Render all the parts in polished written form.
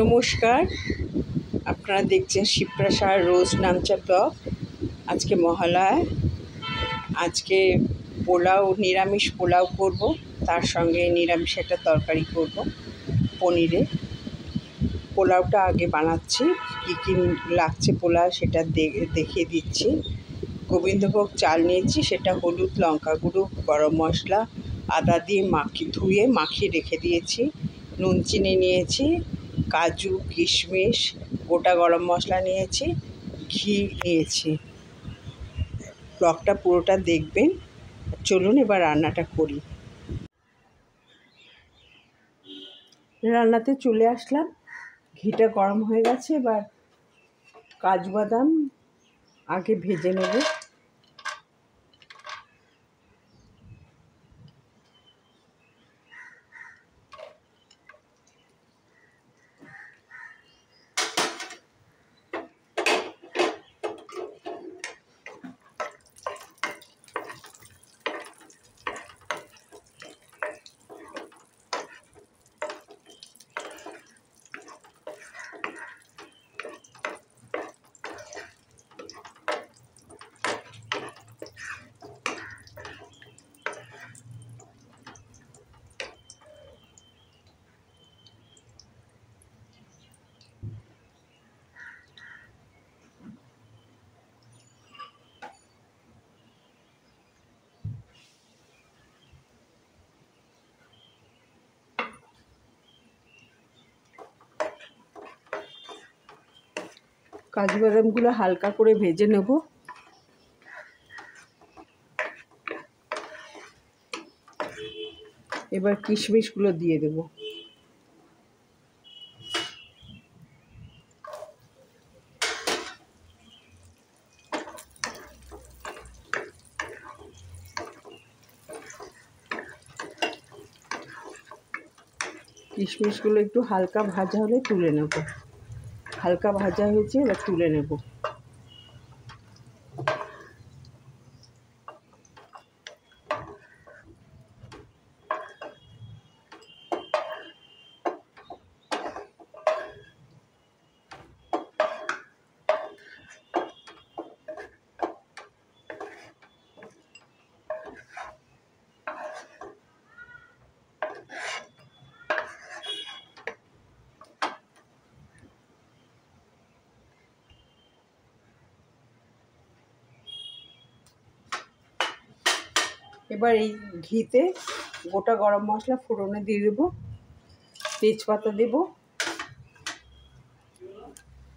নমস্কার, আপনারা দেখছেন শিপ্রাসার রোজ নামচা ব্লগ। আজকে মহালয়া, আজকে পোলাও, নিরামিষ পোলাও করব, তার সঙ্গে নিরামিষ একটা তরকারি করব পনিরে। পোলাওটা আগে বানাচ্ছি, কী কী লাগছে পোলাও সেটা দেখিয়ে দিচ্ছি। গোবিন্দভোগ চাল নিয়েছি, সেটা হলুদ, লঙ্কা গুঁড়ো, গরম মশলা, আদা দিয়ে ধুয়ে মাখিয়ে রেখে দিয়েছি। নুন চিনি নিয়েছি, কাজু কিশমিশ, গোটা গরম মশলা নিয়েছি, ঘি নিয়েছি। ব্লগটা পুরোটা দেখবেন। চলুন এবার রান্নাটা করি। রান্নাতে চলে আসলাম, ঘিটা গরম হয়ে গেছে। এবার কাজু বাদাম আগে ভেজে নেব। কাজু বাদামগুলো হালকা করে ভেজে নেব। এবার কিশমিশগুলো দিয়ে দেব। কিশমিশগুলো একটু হালকা ভাজা হলে তুলে নেব। হালকা ভাজা হয়েছে, এবার তুলে নেব। এবার এই ঘিতে গোটা গরম মশলা ফোড়নে দিয়ে দেবো, তেজপাতা দেব।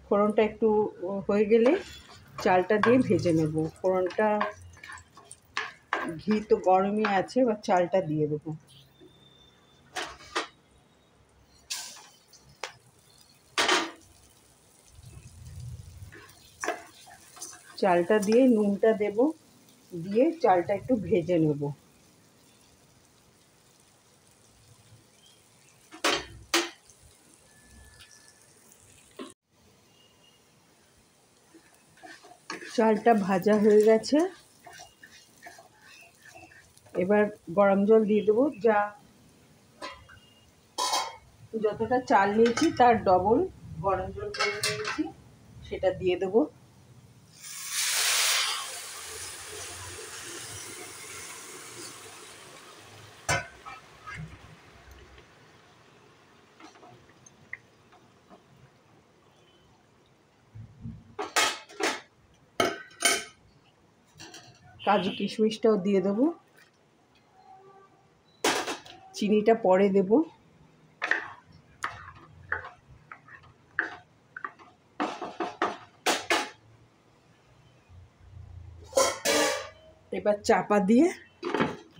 ফোড়নটা একটু হয়ে গেলে চালটা দিয়ে ভেজে নেব। ফোড়নটা, ঘি তো গরমই আছে, এবার চালটা দিয়ে দেবো। চালটা দিয়ে নুনটা দেব, দিয়ে চালটা একটু ভেজে নেব। চালটা ভাজা হয়ে গেছে, এবার গরম জল দিয়ে দেবো। যতটা চাল নিয়েছি তার ডবল গরম জল করে নিয়েছি, সেটা দিয়ে দেবো। কাজু কিশমিশটাও দিয়ে দেবো, চিনিটা পরে দেব। এবার চাপা দিয়ে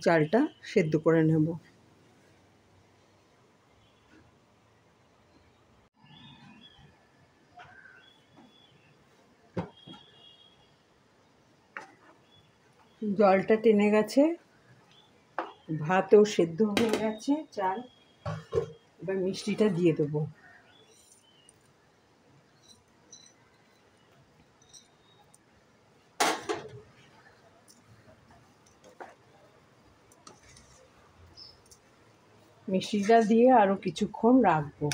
চালটা সেদ্ধ করে নেব। জলটা টেনে গেছে, ভাতও সেদ্ধ হয়ে গেছে চাল। এবার মিষ্টিটা দিয়ে দেবো। মিষ্টিটা দিয়ে আরও কিছুক্ষণ রাখবো।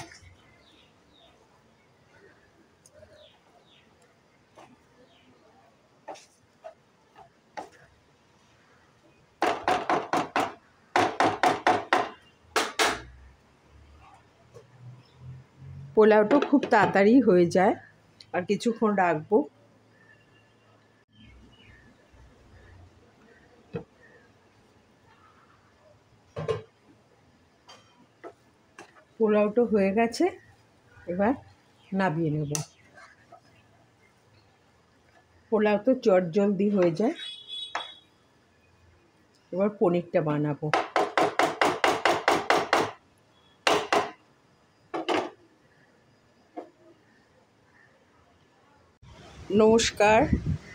পোলাওটা খুব তাড়াতাড়ি হয়ে যায়, আর কিছুক্ষণ রাখবো। পোলাওটা হয়ে গেছে, এবার নামিয়ে নেব। পোলাও তো চটজলদি হয়ে যায়। এবার পনিরটা বানাবো। নমস্কার,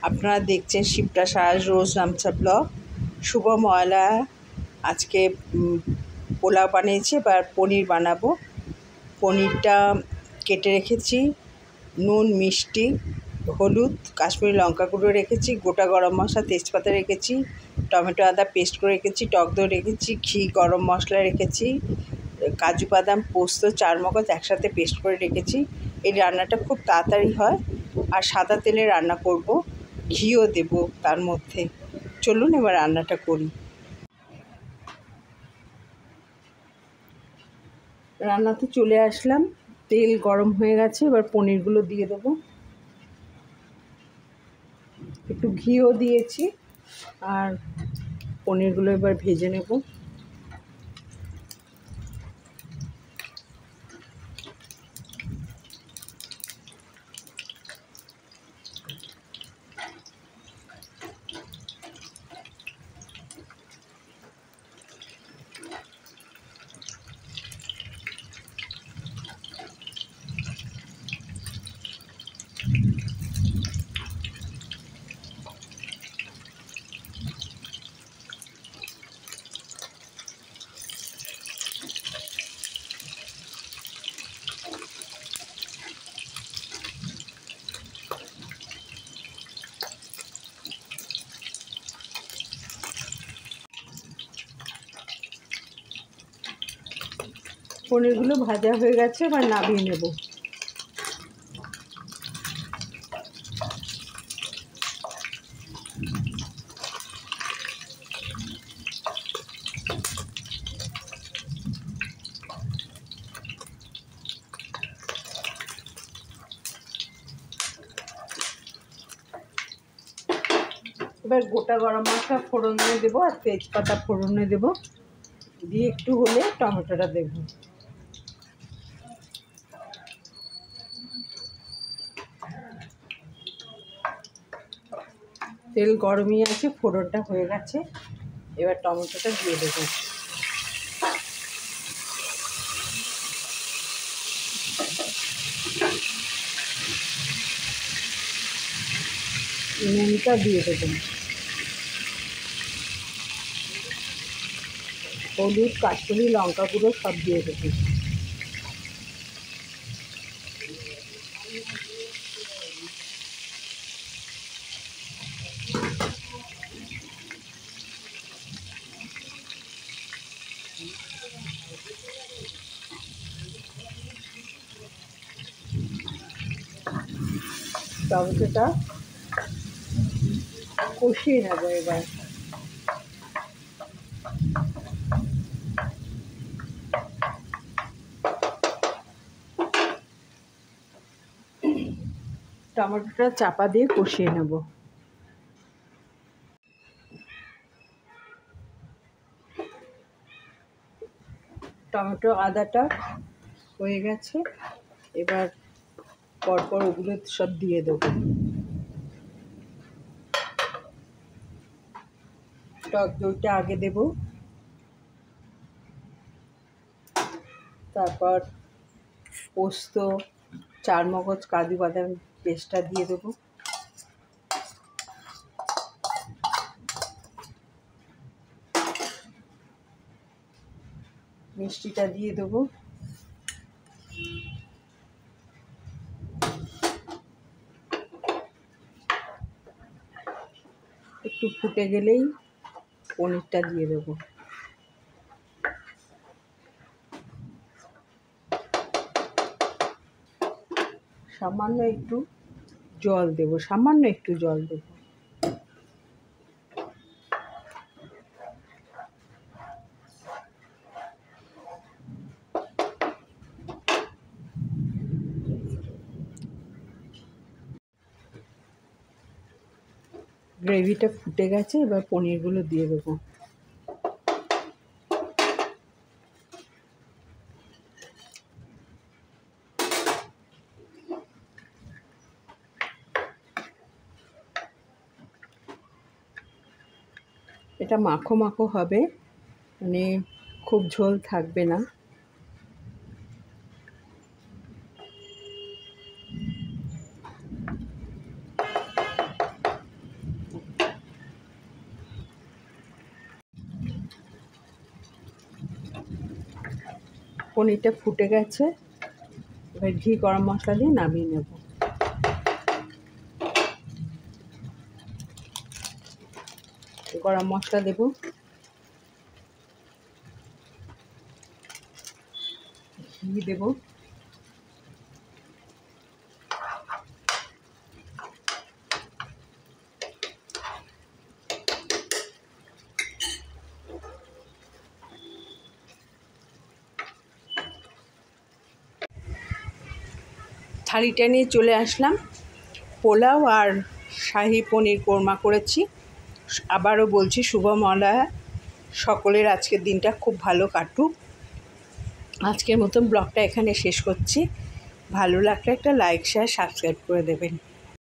আপনারা দেখছেন শিবপ্রসাদ রোজ নামচা ব্লগ। শুভ মহালয়া। আজকে পোলাও বানিয়েছি, এবার পনির বানাবো। পনিরটা কেটে রেখেছি, নুন, মিষ্টি, হলুদ, কাশ্মীরি লঙ্কা গুঁড়ো রেখেছি, গোটা গরম মশলা, তেজপাতা রেখেছি, টমেটো আদা পেস্ট করে রেখেছি, টক দই রেখেছি, ঘি, গরম মশলা রেখেছি, কাজু বাদাম, পোস্ত, চারমগজ একসাথে পেস্ট করে রেখেছি। এই রান্নাটা খুব তাড়াতাড়ি হয়, আর সাদা তেলে রান্না করব, ঘিও দেব তার মধ্যে। চলুন এবার রান্নাটা করি। রান্নাতে চলে আসলাম, তেল গরম হয়ে গেছে, এবার পনিরগুলো দিয়ে দেবো। একটু ঘিও দিয়েছি, আর পনিরগুলো এবার ভেজে নেব। পনিরগুলো ভাজা হয়ে গেছে, এবার নামিয়ে নেব। এবার গোটা গরম মশলা ফোড়নে দেবো, আর তেজপাতা ফোড়নে দেবো, দিয়ে একটু হলে টমেটোটা দেবো। তেল গরমই আছে, ফোড়নটা হয়ে গেছে, এবার টমেটোটা দিয়ে দেবো। নুনটা দিয়ে দেবো, হলুদ, কাশ্মীরি লঙ্কা গুঁড়ো সব দিয়ে দেবো। টমেটোটা কষিয়ে নেবো এবার। টমেটোটা চাপা দিয়ে কষিয়ে নেব। টমেটো আদাটা হয়ে গেছে, এবার পরপর ওগুলো সব দিয়ে দেবো। টক দইটা আগে দেব, তারপর পোস্ত, চারমগজ, কাজু বাদাম পেস্টটা দিয়ে দেবো। মিষ্টিটা দিয়ে দেবো। একটু ফুটে গেলেই পনিরটা দিয়ে দেবো। সামান্য একটু জল দেবো, সামান্য একটু জল দেবো। গ্রেভিটা ফুটে গেছে, এবার পনিরগুলো দিয়ে দেবো। এটা মাখো মাখো হবে, মানে খুব ঝোল থাকবে না। পনিরটা ফুটে গেছে, এবার ঘি গরম মশলা দিয়ে নামিয়ে নেব। গরম মশলা দেব, ঘি দেব, থালিটা নিয়ে চলে আসলাম। পোলাও আর শাহি পনির কোরমা করেছি। আবারও বলছি, শুভ মহালয়া, সকলের আজকের দিনটা খুব ভালো কাটুক। আজকের মতন ব্লগটা এখানে শেষ করছি। ভালো লাগলে একটা লাইক, শেয়ার, সাবস্ক্রাইব করে দেবেন।